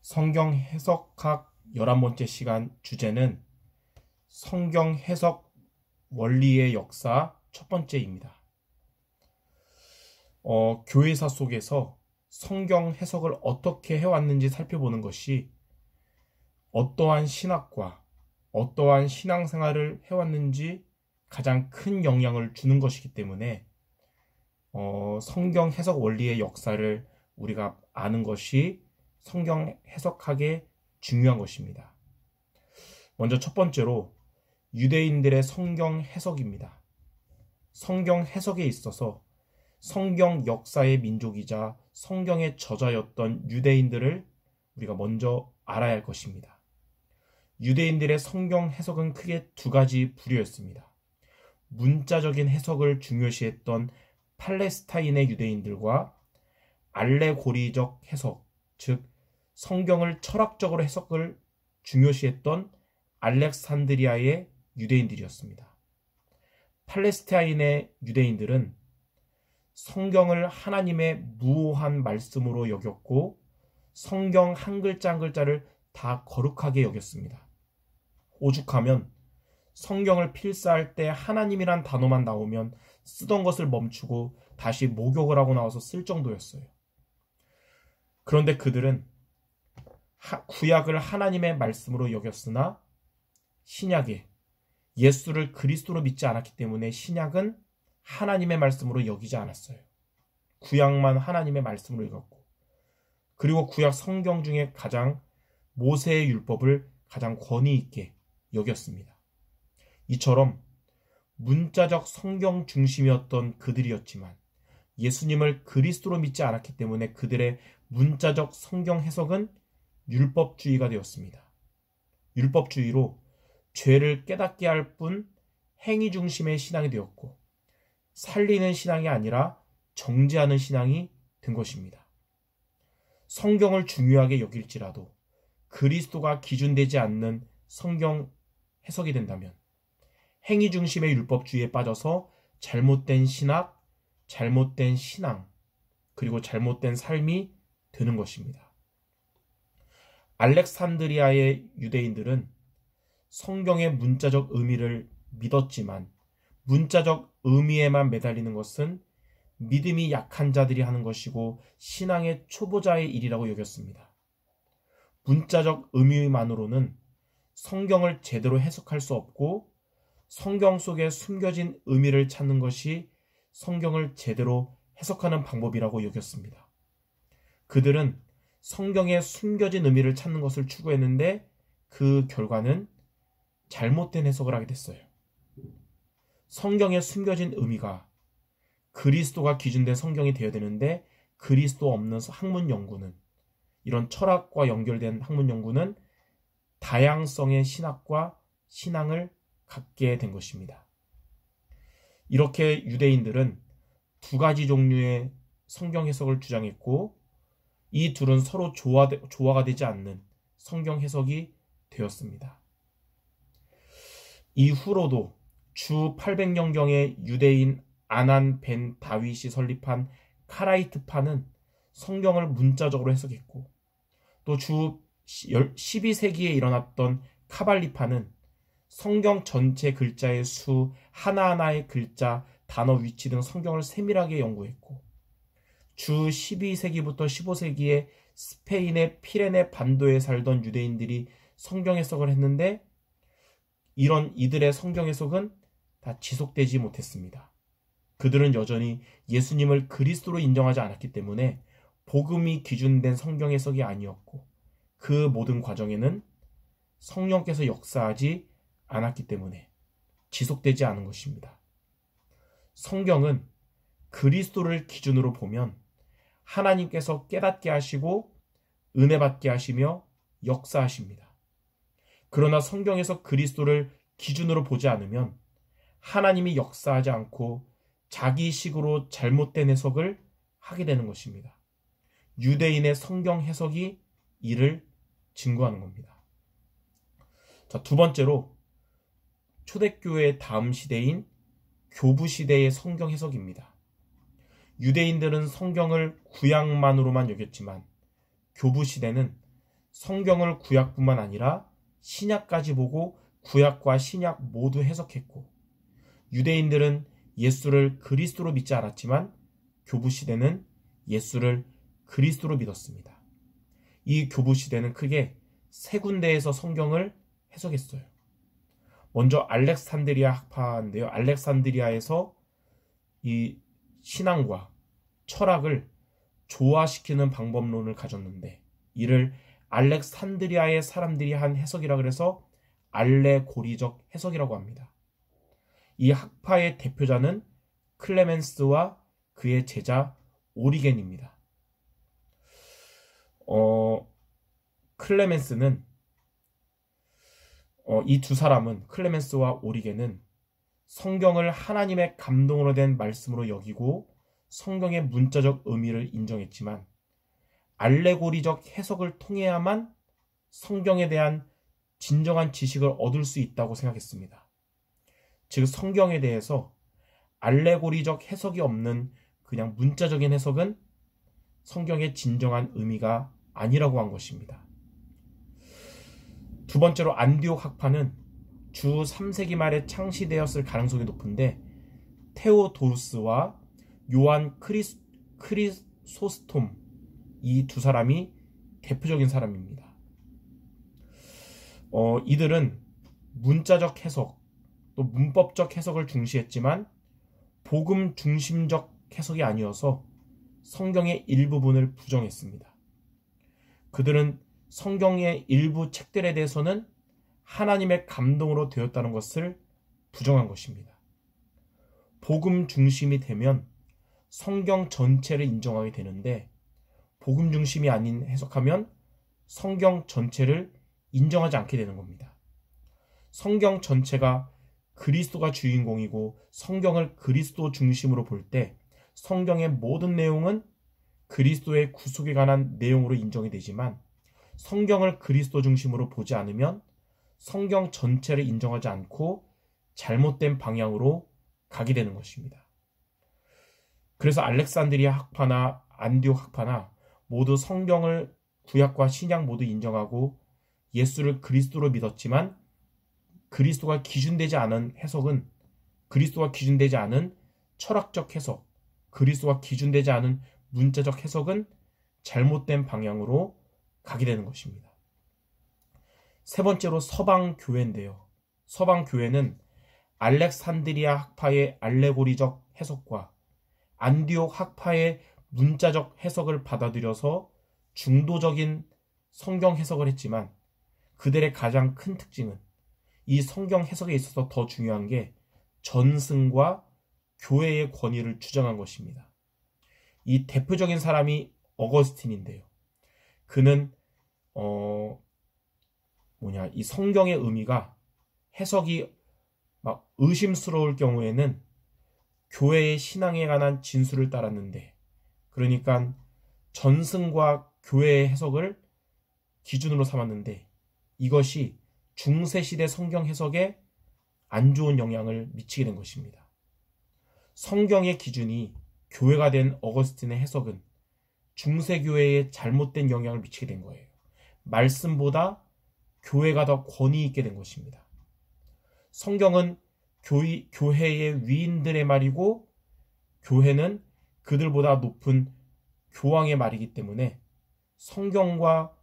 성경 해석학 11번째 시간 주제는 성경 해석 원리의 역사 첫 번째입니다. 교회사 속에서 성경 해석을 어떻게 해왔는지 살펴보는 것이 어떠한 신학과 어떠한 신앙생활을 해왔는지 가장 큰 영향을 주는 것이기 때문에 성경 해석 원리의 역사를 우리가 아는 것이 성경 해석학에 중요한 것입니다. 먼저 첫 번째로 유대인들의 성경 해석입니다. 성경 해석에 있어서 성경 역사의 민족이자 성경의 저자였던 유대인들을 우리가 먼저 알아야 할 것입니다. 유대인들의 성경 해석은 크게 두 가지 부류였습니다. 문자적인 해석을 중요시했던 팔레스타인의 유대인들과 알레고리적 해석, 즉 성경을 철학적으로 해석을 중요시했던 알렉산드리아의 유대인들이었습니다. 팔레스타인의 유대인들은 성경을 하나님의 무오한 말씀으로 여겼고 성경 한 글자 한 글자를 다 거룩하게 여겼습니다. 오죽하면 성경을 필사할 때 하나님이란 단어만 나오면 쓰던 것을 멈추고 다시 목욕을 하고 나와서 쓸 정도였어요. 그런데 그들은 구약을 하나님의 말씀으로 여겼으나 신약에 예수를 그리스도로 믿지 않았기 때문에 신약은 하나님의 말씀으로 여기지 않았어요. 구약만 하나님의 말씀으로 여겼고, 그리고 구약 성경 중에 가장 모세의 율법을 가장 권위 있게 여겼습니다. 이처럼 문자적 성경 중심이었던 그들이었지만 예수님을 그리스도로 믿지 않았기 때문에 그들의 문자적 성경 해석은 율법주의가 되었습니다. 율법주의로 죄를 깨닫게 할 뿐 행위 중심의 신앙이 되었고 살리는 신앙이 아니라 정죄하는 신앙이 된 것입니다. 성경을 중요하게 여길지라도 그리스도가 기준되지 않는 성경 해석이 된다면 행위 중심의 율법주의에 빠져서 잘못된 신학, 잘못된 신앙, 그리고 잘못된 삶이 되는 것입니다. 알렉산드리아의 유대인들은 성경의 문자적 의미를 믿었지만 문자적 의미에만 매달리는 것은 믿음이 약한 자들이 하는 것이고 신앙의 초보자의 일이라고 여겼습니다. 문자적 의미만으로는 성경을 제대로 해석할 수 없고 성경 속에 숨겨진 의미를 찾는 것이 성경을 제대로 해석하는 방법이라고 여겼습니다. 그들은 성경에 숨겨진 의미를 찾는 것을 추구했는데 그 결과는 잘못된 해석을 하게 됐어요. 성경에 숨겨진 의미가 그리스도가 기준된 성경이 되어야 되는데 그리스도 없는 학문 연구는, 이런 철학과 연결된 학문 연구는 다양성의 신학과 신앙을 갖게 된 것입니다. 이렇게 유대인들은 두 가지 종류의 성경 해석을 주장했고 이 둘은 서로 조화가 되지 않는 성경 해석이 되었습니다. 이후로도 주 800년경에 유대인 아난 벤 다윗이 설립한 카라이트파는 성경을 문자적으로 해석했고 또 주 12세기에 일어났던 카발리파는 성경 전체 글자의 수, 하나하나의 글자, 단어 위치 등 성경을 세밀하게 연구했고 주 12세기부터 15세기에 스페인의 피레네 반도에 살던 유대인들이 성경 해석을 했는데 이들의 성경 해석은 다 지속되지 못했습니다. 그들은 여전히 예수님을 그리스도로 인정하지 않았기 때문에 복음이 기준된 성경 해석이 아니었고 그 모든 과정에는 성령께서 역사하지 않았기 때문에 지속되지 않은 것입니다. 성경은 그리스도를 기준으로 보면 하나님께서 깨닫게 하시고 은혜 받게 하시며 역사하십니다. 그러나 성경에서 그리스도를 기준으로 보지 않으면 하나님이 역사하지 않고 자기식으로 잘못된 해석을 하게 되는 것입니다. 유대인의 성경 해석이 이를 증거하는 겁니다. 자, 두 번째로 초대교회의 다음 시대인 교부 시대의 성경 해석입니다. 유대인들은 성경을 구약만으로만 여겼지만 교부 시대는 성경을 구약뿐만 아니라 신약까지 보고 구약과 신약 모두 해석했고, 유대인들은 예수를 그리스도로 믿지 않았지만 교부시대는 예수를 그리스도로 믿었습니다. 이 교부시대는 크게 세 군데에서 성경을 해석했어요. 먼저 알렉산드리아 학파인데요. 알렉산드리아에서 이 신앙과 철학을 조화시키는 방법론을 가졌는데, 이를 알렉산드리아의 사람들이 한 해석이라 그래서 알레고리적 해석이라고 합니다. 이 학파의 대표자는 클레멘스와 그의 제자 오리겐입니다. 클레멘스는 이 두 사람은, 클레멘스와 오리겐은 성경을 하나님의 감동으로 된 말씀으로 여기고 성경의 문자적 의미를 인정했지만, 알레고리적 해석을 통해야만 성경에 대한 진정한 지식을 얻을 수 있다고 생각했습니다. 즉, 성경에 대해서 알레고리적 해석이 없는 그냥 문자적인 해석은 성경의 진정한 의미가 아니라고 한 것입니다. 두 번째로 안디옥 학파는 주 3세기 말에 창시되었을 가능성이 높은데, 테오도루스와 요한 크리소스톰, 이 두 사람이 대표적인 사람입니다. 이들은 문자적 해석, 또 문법적 해석을 중시했지만 복음 중심적 해석이 아니어서 성경의 일부분을 부정했습니다. 그들은 성경의 일부 책들에 대해서는 하나님의 감동으로 되었다는 것을 부정한 것입니다. 복음 중심이 되면 성경 전체를 인정하게 되는데, 복음 중심이 아닌 해석하면 성경 전체를 인정하지 않게 되는 겁니다. 성경 전체가 그리스도가 주인공이고 성경을 그리스도 중심으로 볼 때 성경의 모든 내용은 그리스도의 구속에 관한 내용으로 인정이 되지만, 성경을 그리스도 중심으로 보지 않으면 성경 전체를 인정하지 않고 잘못된 방향으로 가게 되는 것입니다. 그래서 알렉산드리아 학파나 안디옥 학파나 모두 성경을 구약과 신약 모두 인정하고 예수를 그리스도로 믿었지만, 그리스도가 기준되지 않은 해석은, 그리스도가 기준되지 않은 철학적 해석, 그리스도가 기준되지 않은 문자적 해석은 잘못된 방향으로 가게 되는 것입니다. 세 번째로 서방 교회인데요. 서방 교회는 알렉산드리아 학파의 알레고리적 해석과 안디옥 학파의 문자적 해석을 받아들여서 중도적인 성경 해석을 했지만, 그들의 가장 큰 특징은 이 성경 해석에 있어서 더 중요한 게 전승과 교회의 권위를 주장한 것입니다. 이 대표적인 사람이 어거스틴인데요. 그는 이 성경의 의미가 해석이 막 의심스러울 경우에는 교회의 신앙에 관한 진술을 따랐는데, 그러니까 전승과 교회의 해석을 기준으로 삼았는데, 이것이 중세시대 성경 해석에 안 좋은 영향을 미치게 된 것입니다. 성경의 기준이 교회가 된 어거스틴의 해석은 중세교회에 잘못된 영향을 미치게 된 거예요. 말씀보다 교회가 더 권위 있게 된 것입니다. 성경은 교회의 위인들의 말이고, 교회는 그들보다 높은 교황의 말이기 때문에 성경과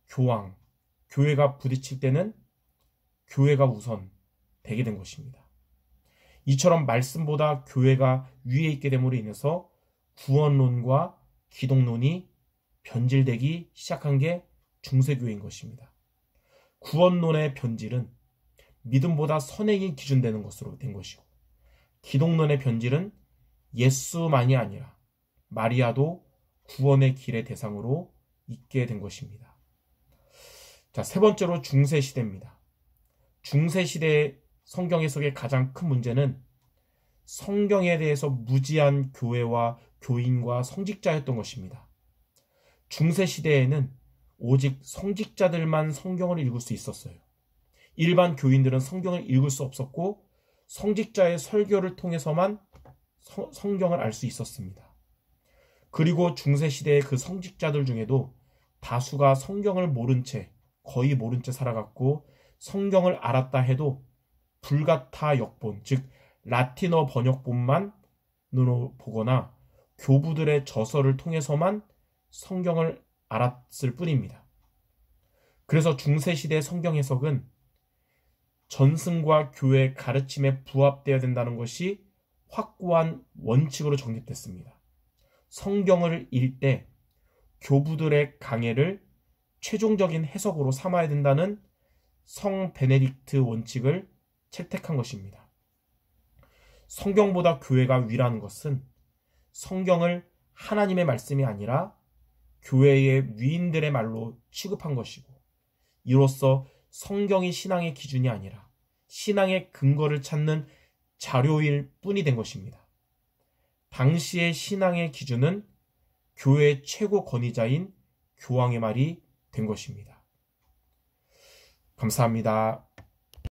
교황, 교회가 부딪힐 때는 교회가 우선 되게 된 것입니다. 이처럼 말씀보다 교회가 위에 있게 됨으로 인해서 구원론과 기독론이 변질되기 시작한 게 중세교회인 것입니다. 구원론의 변질은 믿음보다 선행이 기준되는 것으로 된 것이고, 기독론의 변질은 예수만이 아니라 마리아도 구원의 길의 대상으로 있게 된 것입니다. 자, 세 번째로 중세시대입니다. 중세시대의 성경 해석의 가장 큰 문제는 성경에 대해서 무지한 교회와 교인과 성직자였던 것입니다. 중세시대에는 오직 성직자들만 성경을 읽을 수 있었어요. 일반 교인들은 성경을 읽을 수 없었고, 성직자의 설교를 통해서만 성경을 알 수 있었습니다. 그리고 중세시대의 그 성직자들 중에도 다수가 성경을 모른 채, 거의 모른 채 살아갔고 성경을 알았다 해도 불가타 역본, 즉 라틴어 번역본만으로 보거나 교부들의 저서를 통해서만 성경을 알았을 뿐입니다. 그래서 중세시대 성경 해석은 전승과 교회의 가르침에 부합되어야 된다는 것이 확고한 원칙으로 정립됐습니다. 성경을 읽을 때 교부들의 강해를 최종적인 해석으로 삼아야 된다는 성 베네딕트 원칙을 채택한 것입니다. 성경보다 교회가 위라는 것은 성경을 하나님의 말씀이 아니라 교회의 위인들의 말로 취급한 것이고, 이로써 성경이 신앙의 기준이 아니라 신앙의 근거를 찾는 자료일 뿐이 된 것입니다. 당시의 신앙의 기준은 교회의 최고 권위자인 교황의 말이 된 것입니다. 감사합니다.